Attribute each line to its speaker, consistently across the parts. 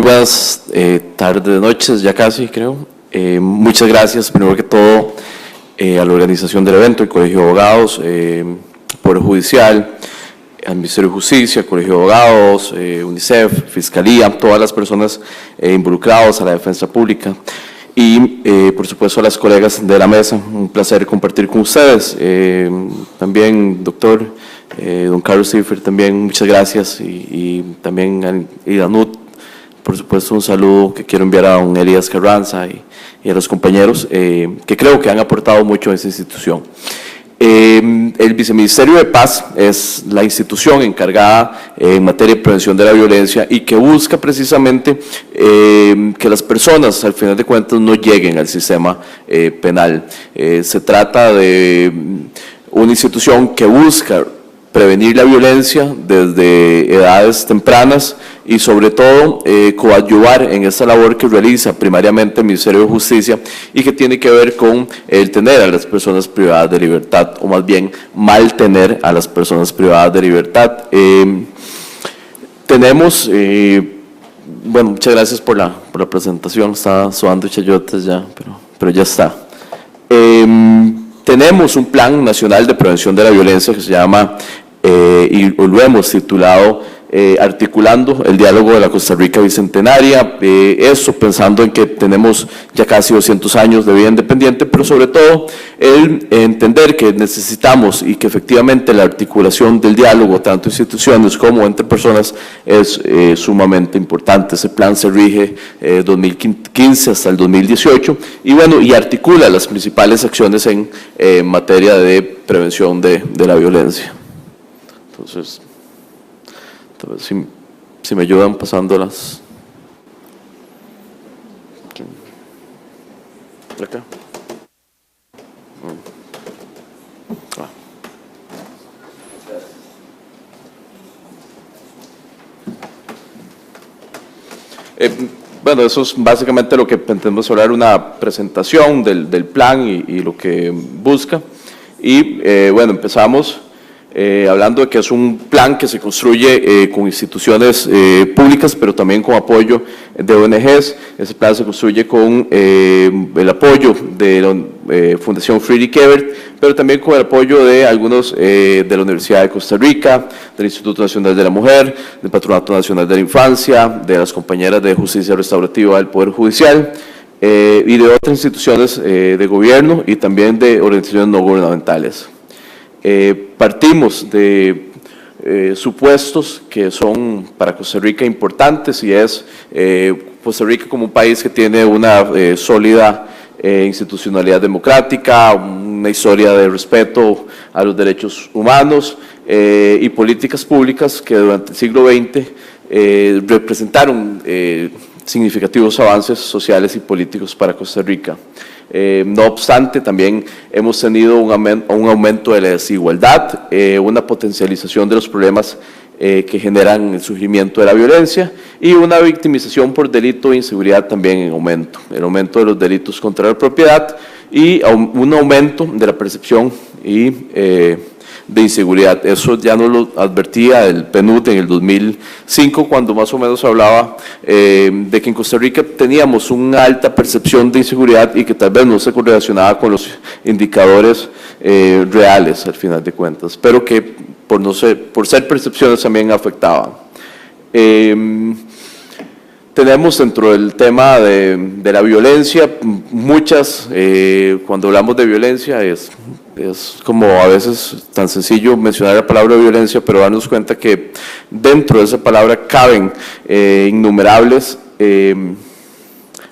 Speaker 1: buenas tardes, noches, ya casi creo. Muchas gracias, primero que todo, a la organización del evento, el Colegio de Abogados, Poder Judicial, al Ministerio de Justicia, Colegio de Abogados, UNICEF, Fiscalía, todas las personas involucradas, a la Defensa Pública y, por supuesto, a las colegas de la mesa. Un placer compartir con ustedes. También, doctor, don Carlos Cipher, también muchas gracias y también a Idanut, por supuesto, un saludo que quiero enviar a don Elías Carranza y a los compañeros que creo que han aportado mucho a esta institución. El Viceministerio de Paz es la institución encargada en materia de prevención de la violencia y que busca precisamente que las personas, al final de cuentas, no lleguen al sistema penal. Se trata de una institución que busca prevenir la violencia desde edades tempranas y sobre todo coadyuvar en esta labor que realiza primariamente el Ministerio de Justicia y que tiene que ver con el tener a las personas privadas de libertad, o más bien mal tener a las personas privadas de libertad. Tenemos, bueno, muchas gracias por la presentación, está sudando chayotes ya, pero ya está. Tenemos un Plan Nacional de Prevención de la Violencia que se llama, y lo hemos titulado Articulando el Diálogo de la Costa Rica Bicentenaria, eso pensando en que tenemos ya casi 200 años de vida independiente, pero sobre todo el entender que necesitamos y que efectivamente la articulación del diálogo, tanto instituciones como entre personas, es sumamente importante. Ese plan se rige 2015 hasta el 2018 y bueno, y articula las principales acciones en materia de prevención de la violencia. Entonces, tal vez si me ayudan pasándolas. Acá. Bueno, eso es básicamente lo que pretendemos hablar, una presentación del plan y lo que busca. Y bueno, empezamos hablando de que es un plan que se construye con instituciones públicas, pero también con apoyo de ONGs. Ese plan se construye con el apoyo de la Fundación Friedrich Ebert, pero también con el apoyo de algunos de la Universidad de Costa Rica, del Instituto Nacional de la Mujer, del Patronato Nacional de la Infancia, de las compañeras de Justicia Restaurativa del Poder Judicial y de otras instituciones de gobierno y también de organizaciones no gubernamentales. Partimos de supuestos que son para Costa Rica importantes y es Costa Rica como un país que tiene una sólida institucionalidad democrática, una historia de respeto a los derechos humanos y políticas públicas que durante el siglo XX representaron significativos avances sociales y políticos para Costa Rica. No obstante, también hemos tenido un aumento de la desigualdad, una potencialización de los problemas que generan el surgimiento de la violencia y una victimización por delito de inseguridad también en aumento. El aumento de los delitos contra la propiedad y un aumento de la percepción y de inseguridad. Eso ya nos lo advertía el PNUD en el 2005, cuando más o menos hablaba de que en Costa Rica teníamos una alta percepción de inseguridad y que tal vez no se correlacionaba con los indicadores reales al final de cuentas, pero que por ser percepciones también afectaban. Tenemos dentro del tema de la violencia, muchas, cuando hablamos de violencia es como a veces tan sencillo mencionar la palabra violencia, pero darnos cuenta que dentro de esa palabra caben innumerables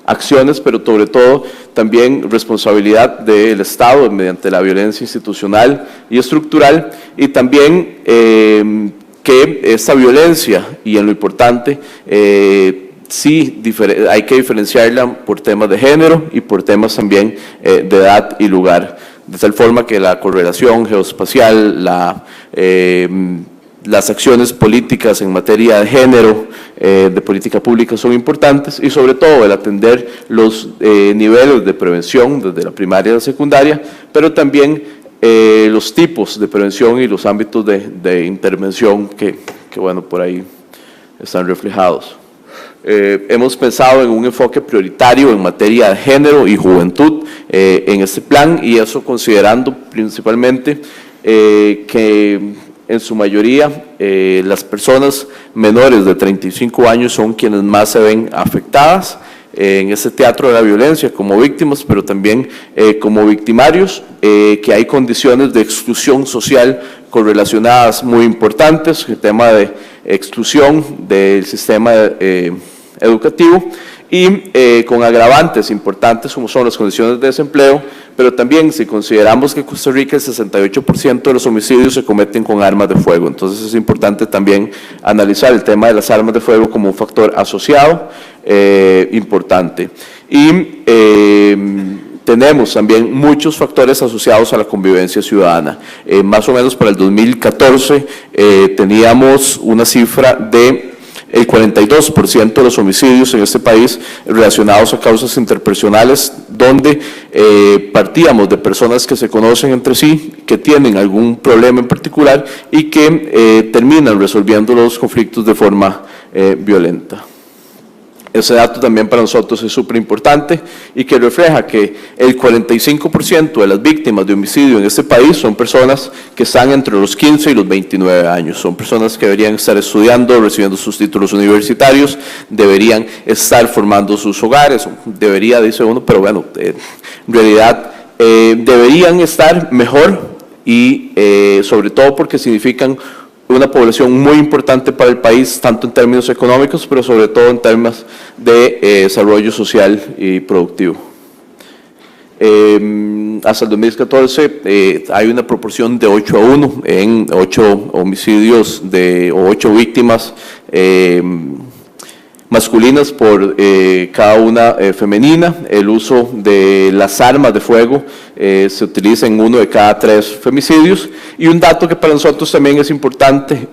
Speaker 1: acciones, pero sobre todo también responsabilidad del Estado mediante la violencia institucional y estructural, y también que esta violencia, y en lo importante, sí hay que diferenciarla por temas de género y por temas también de edad y lugar, de tal forma que la correlación geoespacial, las acciones políticas en materia de género, de política pública son importantes y sobre todo el atender los niveles de prevención desde la primaria a la secundaria, pero también los tipos de prevención y los ámbitos de intervención que bueno, por ahí están reflejados. Hemos pensado en un enfoque prioritario en materia de género y juventud en este plan, y eso considerando principalmente que en su mayoría las personas menores de 35 años son quienes más se ven afectadas en este teatro de la violencia como víctimas, pero también como victimarios, que hay condiciones de exclusión social correlacionadas muy importantes, el tema de exclusión del sistema educativo y con agravantes importantes como son las condiciones de desempleo, pero también si consideramos que en Costa Rica el 68% de los homicidios se cometen con armas de fuego, entonces es importante también analizar el tema de las armas de fuego como un factor asociado importante. Y tenemos también muchos factores asociados a la convivencia ciudadana. Más o menos para el 2014 teníamos una cifra de el 42% de los homicidios en este país relacionados a causas interpersonales, donde partíamos de personas que se conocen entre sí, que tienen algún problema en particular y que terminan resolviendo los conflictos de forma violenta. Ese dato también para nosotros es súper importante y que refleja que el 45% de las víctimas de homicidio en este país son personas que están entre los 15 y los 29 años. Son personas que deberían estar estudiando, recibiendo sus títulos universitarios, deberían estar formando sus hogares, debería, dice uno, pero bueno, en realidad deberían estar mejor y sobre todo porque significan una población muy importante para el país, tanto en términos económicos, pero sobre todo en términos de desarrollo social y productivo. Hasta el 2014 hay una proporción de 8-1 en 8 homicidios o 8 víctimas masculinas por cada una femenina. El uso de las armas de fuego se utiliza en 1 de cada 3 femicidios. Y un dato que para nosotros también es importante,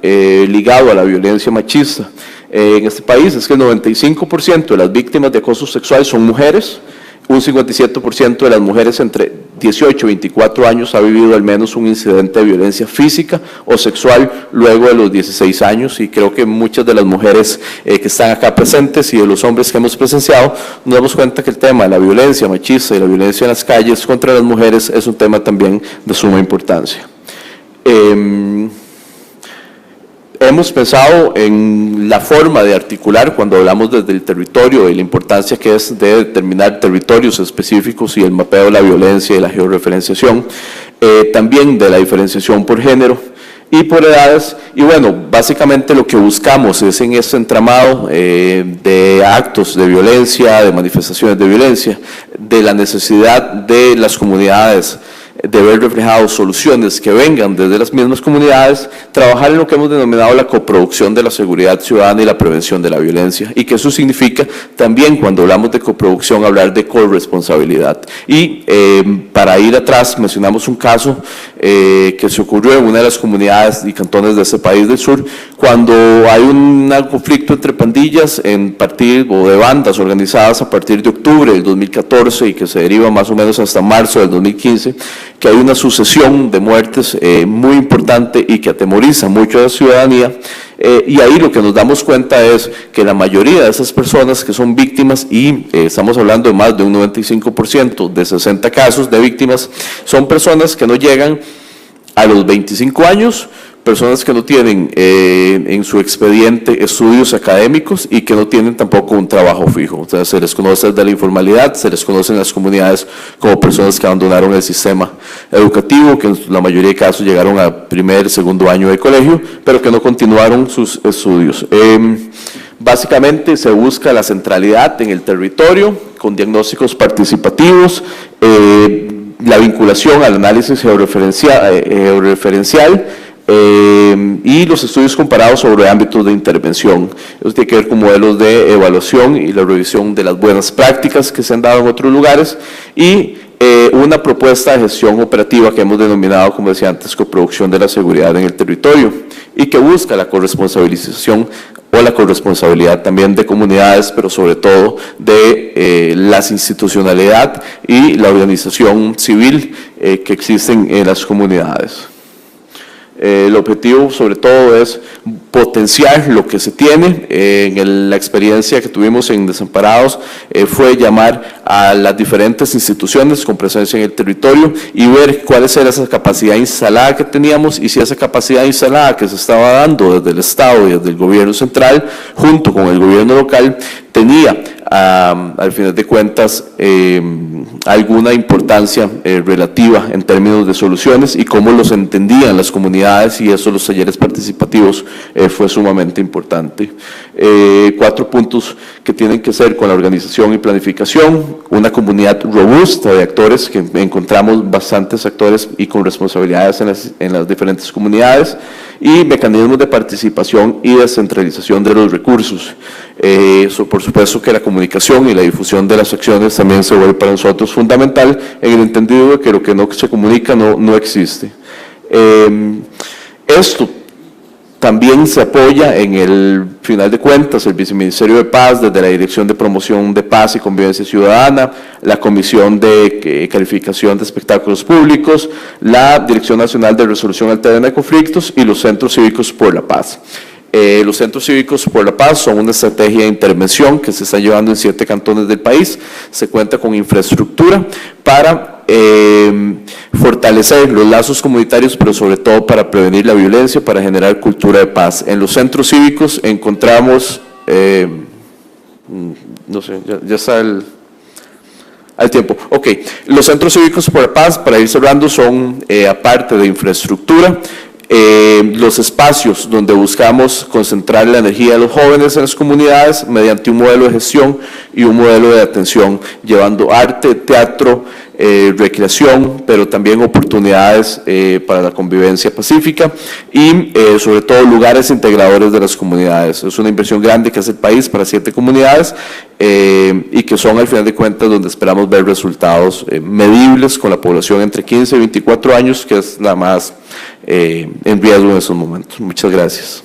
Speaker 1: ligado a la violencia machista en este país, es que el 95% de las víctimas de acoso sexual son mujeres. Un 57% de las mujeres entre 18 y 24 años ha vivido al menos un incidente de violencia física o sexual luego de los 16 años, y creo que muchas de las mujeres que están acá presentes y de los hombres que hemos presenciado nos damos cuenta que el tema de la violencia machista y la violencia en las calles contra las mujeres es un tema también de suma importancia. Hemos pensado en la forma de articular cuando hablamos desde el territorio y la importancia que es de determinar territorios específicos y el mapeo de la violencia y la georreferenciación, también de la diferenciación por género y por edades. Y bueno, básicamente lo que buscamos es en este entramado de actos de violencia, de manifestaciones de violencia, de la necesidad de las comunidades de ver reflejadas soluciones que vengan desde las mismas comunidades, trabajar en lo que hemos denominado la coproducción de la seguridad ciudadana y la prevención de la violencia, y que eso significa también, cuando hablamos de coproducción, hablar de corresponsabilidad. Y para ir atrás, mencionamos un caso que se ocurrió en una de las comunidades y cantones de ese país del sur, cuando hay un conflicto entre pandillas o de bandas organizadas a partir de octubre del 2014 y que se deriva más o menos hasta marzo del 2015, que hay una sucesión de muertes muy importante y que atemoriza mucho a la ciudadanía. Y ahí lo que nos damos cuenta es que la mayoría de esas personas que son víctimas, y estamos hablando de más de un 95%, de 60 casos de víctimas, son personas que no llegan a los 25 años, personas que no tienen en su expediente estudios académicos y que no tienen tampoco un trabajo fijo. O sea, se les conoce desde la informalidad, se les conoce en las comunidades como personas que abandonaron el sistema educativo, que en la mayoría de casos llegaron a primer, segundo año de colegio, pero que no continuaron sus estudios. Básicamente se busca la centralidad en el territorio, con diagnósticos participativos, la vinculación al análisis georreferencial, y los estudios comparados sobre ámbitos de intervención. Eso tiene que ver con modelos de evaluación y la revisión de las buenas prácticas que se han dado en otros lugares, y una propuesta de gestión operativa que hemos denominado, como decía antes, coproducción de la seguridad en el territorio, y que busca la corresponsabilización o la corresponsabilidad también de comunidades, pero sobre todo de las institucionalidad y la organización civil que existen en las comunidades. El objetivo sobre todo es potenciar lo que se tiene. La experiencia que tuvimos en Desamparados fue llamar a las diferentes instituciones con presencia en el territorio y ver cuál era esa capacidad instalada que teníamos y si esa capacidad instalada que se estaba dando desde el Estado y desde el gobierno central junto con el gobierno local tenía al final de cuentas alguna importancia relativa en términos de soluciones y cómo los entendían las comunidades, y eso los talleres participativos fue sumamente importante. 4 puntos que tienen que ver con la organización y planificación, una comunidad robusta de actores, que encontramos bastantes actores y con responsabilidades en las diferentes comunidades, y mecanismos de participación y descentralización de los recursos. Por supuesto que la comunicación y la difusión de las acciones también se vuelve para nosotros fundamental, en el entendido de que lo que no se comunica no existe. Esto también se apoya en el final de cuentas el Viceministerio de Paz, desde la Dirección de Promoción de Paz y Convivencia Ciudadana, la Comisión de Calificación de Espectáculos Públicos, la Dirección Nacional de Resolución Alterna de Conflictos y los Centros Cívicos por la Paz. Los Centros Cívicos por la Paz son una estrategia de intervención que se está llevando en 7 cantones del país. Se cuenta con infraestructura para fortalecer los lazos comunitarios, pero sobre todo para prevenir la violencia, para generar cultura de paz. En los centros cívicos encontramos, no sé, ya está al tiempo. Ok, los Centros Cívicos por la Paz, para ir cerrando, son aparte de infraestructura, los espacios donde buscamos concentrar la energía de los jóvenes en las comunidades mediante un modelo de gestión y un modelo de atención, llevando arte, teatro, recreación, pero también oportunidades para la convivencia pacífica y sobre todo lugares integradores de las comunidades. Es una inversión grande que hace el país para 7 comunidades y que son al final de cuentas donde esperamos ver resultados medibles con la población entre 15 y 24 años, que es la más en riesgo en estos momentos. Muchas gracias.